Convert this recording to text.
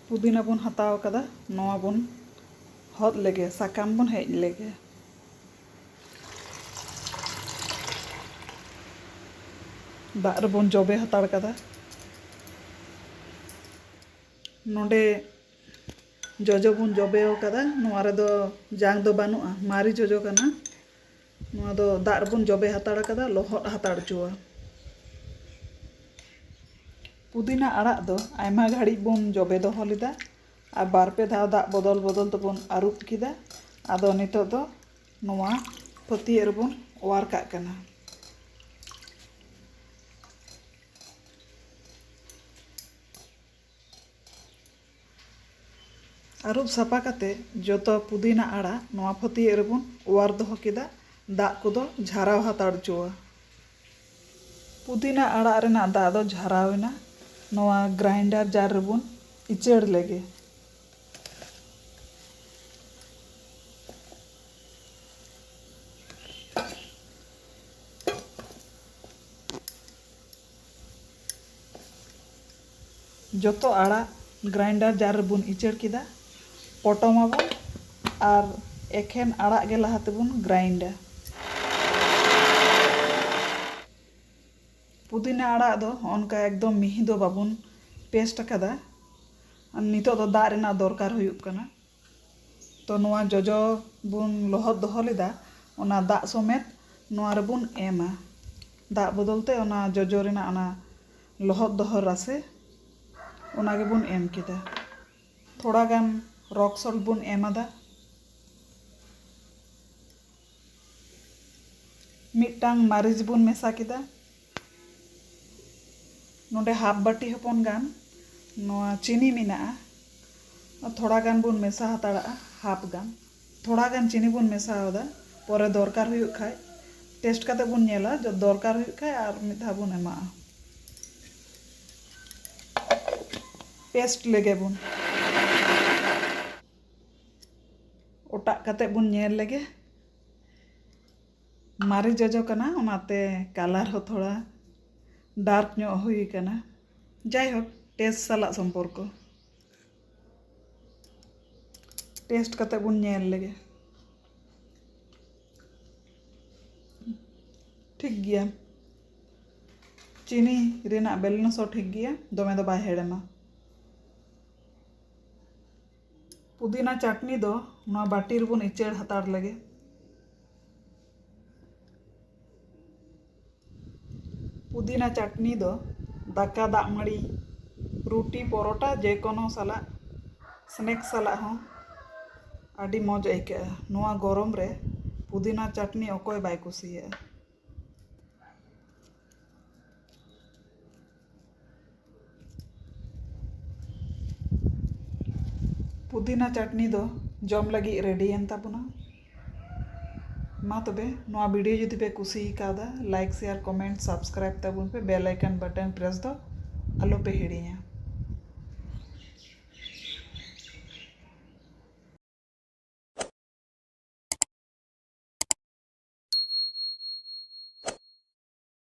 पुदीना बन हताव कदा नवा बन हद लेगे साकाम बन हेज लेगे दाग रे बन जबे हताड़ कदा नोडे जजो बन जबे कदा नवा रे दो जांग दो बानुआ मारी जजो कना नवा दो दाग रे बन जबे हताड़ कदा लोहद हताड़ चुआ पुदीना आड़ाग दो आयमा घाड़ी बन जबे दोहो लेदा और बार पे धाव दाग बदल बदल तबन आरुब किदा आदो नितो दो नवा फतिये रेबन ओवार काग कना आरुब सापा काते जतो पुदीना आड़ा नवा फतिये रेबन ओवार दोहो किदा दाग को झाराव हताड़ चुआ पुदीना आड़ा रेना दाग दो झारावेना नवा ग्राइंडर जार रेबन इचेड़ लेगे जतो आड़ा ग्राइंडर जार रेबन इचेड़ किदा पटमाबन और एखेन आड़ा गे लहातेबन ग्राइंडा पुदीना आड़ा दो उनका एकदम मिही दो बाबन पेस्ट कदा नितो दो दाग रेना दरकार हुयुग कना तो नवा जजो बन लहद दोहो लेदा ओना दाग समेत नवा रेबन एमा दाग बदलते ओना जजो रेना ओना लहद दोहो रासे ओना गेबन एम किदा थोड़ा गान रॉक सल्ट बन एमादा मिटटांग मारिच बन मेसा किदा नोडे हाफ बाटी हपन गान नवा चीनी मेना थोड़ा गान बन मेसा हताड़ा हाफ गान थोड़ा गान चीनी बन मेसावदा परे दरकार हुयुग खाय टेस्ट काते बन नेला जो दरकार हुयुग खाय और मिद धाव बन एमा पेस्ट लेगे बन ओटा काते बन नेल लेगे मारी जजो कना ओनाते कलर हो थोड़ा डार्क ᱧᱚᱜ हुई कना जाय होक टेस्ट साला संपर्क टेस्ट कते बन नेल लेगे ठीक गया चीनी रेना बैलेंस ठीक गया दमे दो बाय हेड़मा पुदीना चटनी दो ना बाटी रेबन इचेड़ हताड़ लगे पुदीना चटनी दो दाका दाग माड़ी रुटी परोटा जेकोनो साला स्नैक साला हो आड़ी मौज आइका नवा गरम रे पुदीना चटनी अकोय बाय कुसिया पुदीना चटनी दो जम लगी रेडी एन ताबुना मा तबे नवा वीडियो जुदी पे कुसी कादा लाइक शेयर कमेंट सब्सक्राइब ताबुन पे बेल आइकन बटन प्रेस दो आलो पे हिड़िया।